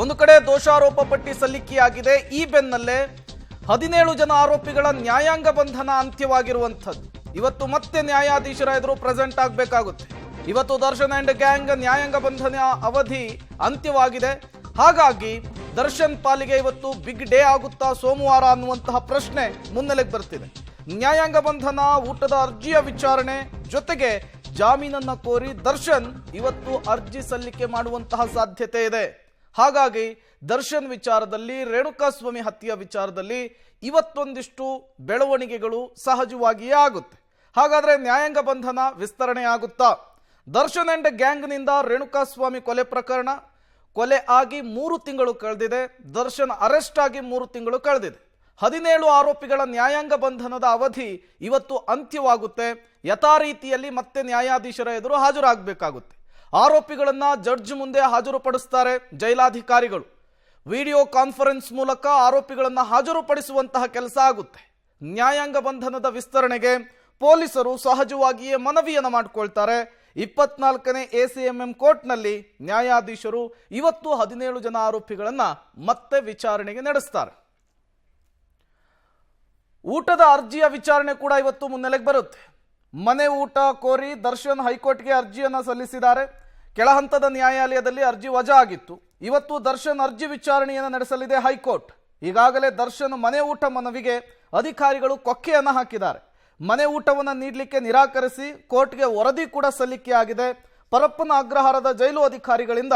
ಒಂದು ಕಡೆ ದೋಷಾರೋಪ ಪಟ್ಟಿ ಸಲ್ಲಿಕೆಯಾಗಿದೆ. ಈ ಬೆನ್ನಲ್ಲೇ 17 ಜನ ಆರೋಪಿಗಳ ನ್ಯಾಯಾಂಗ ಬಂಧನ ಅಂತ್ಯವಾಗಿರುವಂಥದ್ದು. ಇವತ್ತು ಮತ್ತೆ ನ್ಯಾಯಾಧೀಶರ ಎದುರು ಪ್ರೆಸೆಂಟ್ ಆಗಬೇಕಾಗುತ್ತೆ. ಇವತ್ತು ದರ್ಶನ್ ಅಂಡ್ ಗ್ಯಾಂಗ್ ನ್ಯಾಯಾಂಗ ಬಂಧನ ಅವಧಿ ಅಂತ್ಯವಾಗಿದೆ. ಹಾಗಾಗಿ ದರ್ಶನ್ ಪಾಲಿಗೆ ಇವತ್ತು ಬಿಗ್ ಡೇ ಆಗುತ್ತಾ ಸೋಮವಾರ ಅನ್ನುವಂತಹ ಪ್ರಶ್ನೆ ಮುನ್ನೆಲೆಗೆ ಬರ್ತಿದೆ. ನ್ಯಾಯಾಂಗ ಬಂಧನ, ಊಟದ ಅರ್ಜಿಯ ವಿಚಾರಣೆ ಜೊತೆಗೆ ಜಾಮೀನನ್ನ ಕೋರಿ ದರ್ಶನ್ ಇವತ್ತು ಅರ್ಜಿ ಸಲ್ಲಿಕೆ ಮಾಡುವಂತಹ ಸಾಧ್ಯತೆ ಇದೆ. ಹಾಗಾಗಿ ದರ್ಶನ್ ವಿಚಾರದಲ್ಲಿ, ರೇಣುಕಾಸ್ವಾಮಿ ಹತ್ಯೆಯ ವಿಚಾರದಲ್ಲಿ ಇವತ್ತೊಂದಿಷ್ಟು ಬೆಳವಣಿಗೆಗಳು ಸಹಜವಾಗಿಯೇ ಆಗುತ್ತೆ. ಹಾಗಾದ್ರೆ ನ್ಯಾಯಾಂಗ ಬಂಧನ ವಿಸ್ತರಣೆ ಆಗುತ್ತಾ? ದರ್ಶನ್ ಅಂಡ್ ಗ್ಯಾಂಗ್ನಿಂದ ರೇಣುಕಾಸ್ವಾಮಿ ಕೊಲೆ ಪ್ರಕರಣ ಕೊಲೆ ಆಗಿ 3 ತಿಂಗಳು ಕಳೆದಿದೆ. ದರ್ಶನ್ ಅರೆಸ್ಟ್ ಆಗಿ 3 ತಿಂಗಳು ಕಳೆದಿದೆ. 17 ಆರೋಪಿಗಳ ನ್ಯಾಯಾಂಗ ಬಂಧನದ ಅವಧಿ ಇವತ್ತು ಅಂತ್ಯವಾಗುತ್ತೆ. ಯಥಾ ರೀತಿಯಲ್ಲಿ ಮತ್ತೆ ನ್ಯಾಯಾಧೀಶರ ಎದುರು ಹಾಜರಾಗಬೇಕಾಗುತ್ತೆ. ಆರೋಪಿಗಳನ್ನ ಜಡ್ಜ್ ಮುಂದೆ ಹಾಜರುಪಡಿಸ್ತಾರೆ ಜೈಲಾಧಿಕಾರಿಗಳು. ವಿಡಿಯೋ ಕಾನ್ಫರೆನ್ಸ್ ಮೂಲಕ ಆರೋಪಿಗಳನ್ನ ಹಾಜರುಪಡಿಸುವಂತಹ ಕೆಲಸ ಆಗುತ್ತೆ. ನ್ಯಾಯಾಂಗ ಬಂಧನದ ವಿಸ್ತರಣೆಗೆ ಪೊಲೀಸರು ಸಹಜವಾಗಿಯೇ ಮನವಿಯನ್ನು ಮಾಡಿಕೊಳ್ತಾರೆ. 24ನೇ ACMM ಕೋರ್ಟ್ನಲ್ಲಿ ನ್ಯಾಯಾಧೀಶರು ಇವತ್ತು 17 ಜನ ಆರೋಪಿಗಳನ್ನ ಮತ್ತೆ ವಿಚಾರಣೆಗೆ ನಡೆಸ್ತಾರೆ. ಊಟದ ಅರ್ಜಿಯ ವಿಚಾರಣೆ ಕೂಡ ಇವತ್ತು ಮುನ್ನೆಲೆಗೆ ಬರುತ್ತೆ. ಮನೆ ಊಟ ಕೋರಿ ದರ್ಶನ್ ಹೈಕೋರ್ಟ್ಗೆ ಅರ್ಜಿಯನ್ನ ಸಲ್ಲಿಸಿದ್ದಾರೆ. ಕೆಳಹಂತದ ನ್ಯಾಯಾಲಯದಲ್ಲಿ ಅರ್ಜಿ ವಜಾ ಆಗಿತ್ತು. ಇವತ್ತು ದರ್ಶನ್ ಅರ್ಜಿ ವಿಚಾರಣೆಯನ್ನು ನಡೆಸಲಿದೆ ಹೈಕೋರ್ಟ್. ಈಗಾಗಲೇ ದರ್ಶನ್ ಮನೆ ಊಟ ಮನವಿಗೆ ಅಧಿಕಾರಿಗಳು ಕೊಕ್ಕೆಯನ್ನು ಹಾಕಿದ್ದಾರೆ. ಮನೆ ಊಟವನ್ನು ನೀಡಲಿಕ್ಕೆ ನಿರಾಕರಿಸಿ ಕೋರ್ಟ್ಗೆ ವರದಿ ಕೂಡ ಸಲ್ಲಿಕೆ ಆಗಿದೆ. ಪರಪ್ಪನ ಅಗ್ರಹಾರದ ಜೈಲು ಅಧಿಕಾರಿಗಳಿಂದ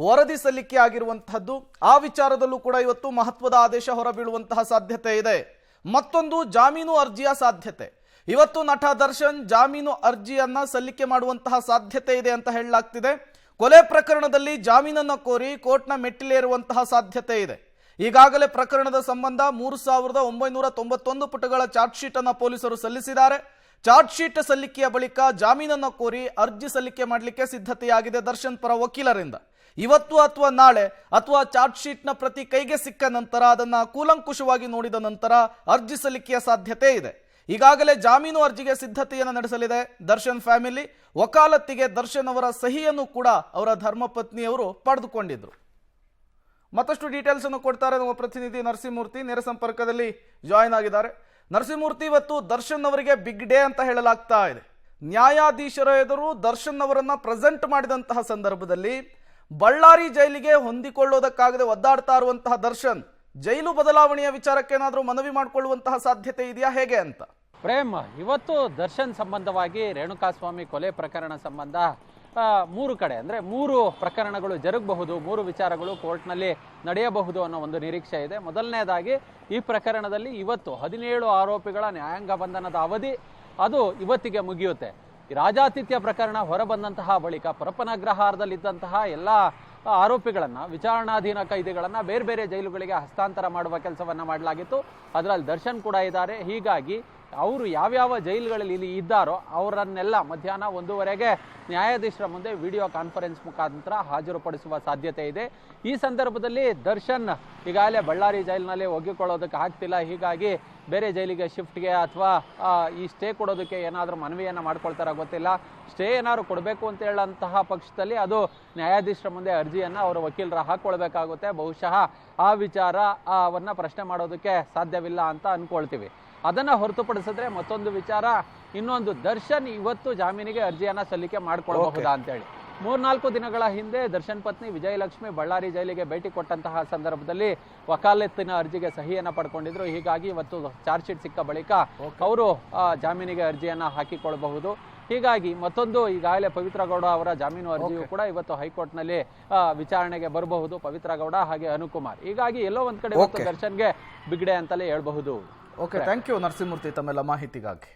ವರದಿ ಸಲ್ಲಿಕೆ ಆಗಿರುವಂತಹದ್ದು. ಆ ವಿಚಾರದಲ್ಲೂ ಕೂಡ ಇವತ್ತು ಮಹತ್ವದ ಆದೇಶ ಹೊರಬೀಳುವಂತಹ ಸಾಧ್ಯತೆ ಇದೆ. ಮತ್ತೊಂದು ಜಾಮೀನು ಅರ್ಜಿಯ ಸಾಧ್ಯತೆ. ಇವತ್ತು ನಟ ದರ್ಶನ್ ಜಾಮೀನು ಅರ್ಜಿಯನ್ನ ಸಲ್ಲಿಕೆ ಮಾಡುವಂತಹ ಸಾಧ್ಯತೆ ಇದೆ ಅಂತ ಹೇಳಲಾಗ್ತಿದೆ. ಕೊಲೆ ಪ್ರಕರಣದಲ್ಲಿ ಜಾಮೀನನ್ನು ಕೋರಿ ಕೋರ್ಟ್ನ ಮೆಟ್ಟಿಲೇರುವಂತಹ ಸಾಧ್ಯತೆ ಇದೆ. ಈಗಾಗಲೇ ಪ್ರಕರಣದ ಸಂಬಂಧ 3991 ಪುಟಗಳ ಚಾರ್ಜ್ ಶೀಟ್ ಅನ್ನು ಪೊಲೀಸರು ಸಲ್ಲಿಸಿದ್ದಾರೆ. ಚಾರ್ಜ್ ಶೀಟ್ ಸಲ್ಲಿಕೆಯ ಬಳಿಕ ಜಾಮೀನನ್ನು ಕೋರಿ ಅರ್ಜಿ ಸಲ್ಲಿಕೆ ಮಾಡಲಿಕ್ಕೆ ಸಿದ್ಧತೆಯಾಗಿದೆ ದರ್ಶನ್ ಪರ ವಕೀಲರಿಂದ. ಇವತ್ತು ಅಥವಾ ನಾಳೆ ಅಥವಾ ಚಾರ್ಜ್ ಶೀಟ್ನ ಪ್ರತಿ ಕೈಗೆ ಸಿಕ್ಕ ನಂತರ ಅದನ್ನ ಕೂಲಂಕುಷವಾಗಿ ನೋಡಿದ ನಂತರ ಅರ್ಜಿ ಸಲ್ಲಿಕೆಯ ಸಾಧ್ಯತೆ ಇದೆ. ಈಗಾಗಲೇ ಜಾಮೀನು ಅರ್ಜಿಗೆ ಸಿದ್ಧತೆಯನ್ನು ನಡೆಸಲಿದೆ ದರ್ಶನ್ ಫ್ಯಾಮಿಲಿ. ವಕಾಲತ್ತಿಗೆ ದರ್ಶನ್ ಅವರ ಸಹಿಯನ್ನು ಕೂಡ ಅವರ ಧರ್ಮಪತ್ನಿಯವರು ಪಡೆದುಕೊಂಡಿದ್ರು. ಮತ್ತಷ್ಟು ಡೀಟೇಲ್ಸ್ ಅನ್ನು ಕೊಡ್ತಾರೆ ನಮ್ಮ ಪ್ರತಿನಿಧಿ ನರಸಿಂಹಮೂರ್ತಿ, ನೇರ ಸಂಪರ್ಕದಲ್ಲಿ ಜಾಯಿನ್ ಆಗಿದ್ದಾರೆ. ನರಸಿಂಹಮೂರ್ತಿ, ಇವತ್ತು ದರ್ಶನ್ ಅವರಿಗೆ ಬಿಗ್ ಡೇ ಅಂತ ಹೇಳಲಾಗ್ತಾ ಇದೆ. ನ್ಯಾಯಾಧೀಶರ ಎದುರು ದರ್ಶನ್ ಅವರನ್ನ ಪ್ರೆಸೆಂಟ್ ಮಾಡಿದಂತಹ ಸಂದರ್ಭದಲ್ಲಿ ಬಳ್ಳಾರಿ ಜೈಲಿಗೆ ಹೊಂದಿಕೊಳ್ಳೋದಕ್ಕಾಗದೆ ಒದ್ದಾಡ್ತಾ ಇರುವಂತಹ ದರ್ಶನ್ ಜೈಲು ಬದಲಾವಣೆಯ ವಿಚಾರಕ್ಕೆ ಏನಾದರೂ ಮನವಿ ಮಾಡಿಕೊಳ್ಳುವಂತಹ ಸಾಧ್ಯತೆ ಇದೆಯಾ, ಹೇಗೆ ಅಂತ? ಪ್ರೇಮ್, ಇವತ್ತು ದರ್ಶನ್ ಸಂಬಂಧವಾಗಿ ರೇಣುಕಾಸ್ವಾಮಿ ಕೊಲೆ ಪ್ರಕರಣ ಸಂಬಂಧ 3 ಕಡೆ ಅಂದ್ರೆ 3 ಪ್ರಕರಣಗಳು ಜರುಗಬಹುದು, 3 ವಿಚಾರಗಳು ಕೋರ್ಟ್ನಲ್ಲಿ ನಡೆಯಬಹುದು ಅನ್ನೋ ಒಂದು ನಿರೀಕ್ಷೆ ಇದೆ. ಮೊದಲನೇದಾಗಿ ಈ ಪ್ರಕರಣದಲ್ಲಿ ಇವತ್ತು 17 ಆರೋಪಿಗಳ ನ್ಯಾಯಾಂಗ ಬಂಧನದ ಅವಧಿ ಅದು ಇವತ್ತಿಗೆ ಮುಗಿಯುತ್ತೆ. ಈ ರಾಜಾತಿಥ್ಯ ಪ್ರಕರಣ ಹೊರಬಂದಂತಹ ಬಳಿಕ ಪರಪ್ಪನಗ್ರಹಾರದಲ್ಲಿದ್ದಂತಹ ಎಲ್ಲ ಆರೋಪಿಗಳನ್ನ, ವಿಚಾರಣಾಧೀನ ಕೈದಿಗಳನ್ನ ಬೇರೆ ಬೇರೆ ಜೈಲುಗಳಿಗೆ ಹಸ್ತಾಂತರ ಮಾಡುವ ಕೆಲಸವನ್ನ ಮಾಡಲಾಗಿತ್ತು. ಅದರಲ್ಲಿ ದರ್ಶನ್ ಕೂಡ ಇದ್ದಾರೆ. ಹೀಗಾಗಿ ಅವರು ಯಾವ್ಯಾವ ಜೈಲುಗಳಲ್ಲಿ ಇಲ್ಲಿ ಇದ್ದಾರೋ ಅವರನ್ನೆಲ್ಲ ಮಧ್ಯಾಹ್ನ 1:15ಗೆ ನ್ಯಾಯಾಧೀಶರ ಮುಂದೆ ವಿಡಿಯೋ ಕಾನ್ಫರೆನ್ಸ್ ಮುಖಾಂತರ ಹಾಜರುಪಡಿಸುವ ಸಾಧ್ಯತೆ ಇದೆ. ಈ ಸಂದರ್ಭದಲ್ಲಿ ದರ್ಶನ್ ಈಗಾಗಲೇ ಬಳ್ಳಾರಿ ಜೈಲಿನಲ್ಲಿ ಒಗ್ಗಿಕೊಳ್ಳೋದಕ್ಕೆ ಆಗ್ತಿಲ್ಲ. ಹೀಗಾಗಿ ಬೇರೆ ಜೈಲಿಗೆ ಶಿಫ್ಟ್ಗೆ ಅಥವಾ ಈ ಸ್ಟೇ ಕೊಡೋದಕ್ಕೆ ಏನಾದರೂ ಮನವಿಯನ್ನು ಮಾಡ್ಕೊಳ್ತಾರ ಗೊತ್ತಿಲ್ಲ. ಸ್ಟೇ ಏನಾದ್ರು ಕೊಡಬೇಕು ಅಂತ ಹೇಳಂತಹ ಪಕ್ಷದಲ್ಲಿ ಅದು ನ್ಯಾಯಾಧೀಶರ ಮುಂದೆ ಅರ್ಜಿಯನ್ನು ಅವರ ವಕೀಲರ ಹಾಕೊಳ್ಬೇಕಾಗುತ್ತೆ. ಬಹುಶಃ ಆ ವಿಚಾರವನ್ನ ಪ್ರಶ್ನೆ ಮಾಡೋದಕ್ಕೆ ಸಾಧ್ಯವಿಲ್ಲ ಅಂತ ಅನ್ಕೊಳ್ತೀವಿ. ಅದನ್ನ ಹೊರತುಪಡಿಸಿದ್ರೆ ಮತ್ತೊಂದು ವಿಚಾರ, ಇನ್ನೊಂದು ದರ್ಶನ್ ಇವತ್ತು ಜಾಮೀನಿಗೆ ಅರ್ಜಿಯನ್ನ ಸಲ್ಲಿಕೆ ಮಾಡ್ಕೊಳ್ಬಹುದಾ ಅಂತ ಹೇಳಿ 3-4 ದಿನಗಳ ಹಿಂದೆ ದರ್ಶನ್ ಪತ್ನಿ ವಿಜಯಲಕ್ಷ್ಮಿ ಬಳ್ಳಾರಿ ಜೈಲಿಗೆ ಭೇಟಿ ಕೊಟ್ಟಂತಹ ಸಂದರ್ಭದಲ್ಲಿ ವಕಾಲತ್ತಿನ ಅರ್ಜಿಗೆ ಸಹಿಯನ್ನ ಪಡ್ಕೊಂಡಿದ್ರು. ಹೀಗಾಗಿ ಇವತ್ತು ಚಾರ್ಜ್ ಶೀಟ್ ಸಿಕ್ಕ ಬಳಿಕ ಅವರು ಜಾಮೀನಿಗೆ ಅರ್ಜಿಯನ್ನ ಹಾಕಿಕೊಳ್ಳಬಹುದು. ಹೀಗಾಗಿ ಮತ್ತೊಂದು ಈಗಾಗಲೇ ಪವಿತ್ರ ಗೌಡ ಅವರ ಜಾಮೀನು ಅರ್ಜಿಯು ಕೂಡ ಇವತ್ತು ಹೈಕೋರ್ಟ್ನಲ್ಲಿ ವಿಚಾರಣೆಗೆ ಬರಬಹುದು. ಪವಿತ್ರ ಗೌಡ ಹಾಗೆ ಅನುಕುಮಾರ್. ಹೀಗಾಗಿ ಎಲ್ಲೋ ಒಂದ್ ಕಡೆ ದರ್ಶನ್ಗೆ ಬಿಗ್ ಡೇ ಅಂತಲೇ ಹೇಳ್ಬಹುದು. ಓಕೆ, ಥ್ಯಾಂಕ್ ಯು ನರಸಿಂಹಮೂರ್ತಿ ತಮ್ಮೆಲ್ಲ ಮಾಹಿತಿಗಾಗಿ.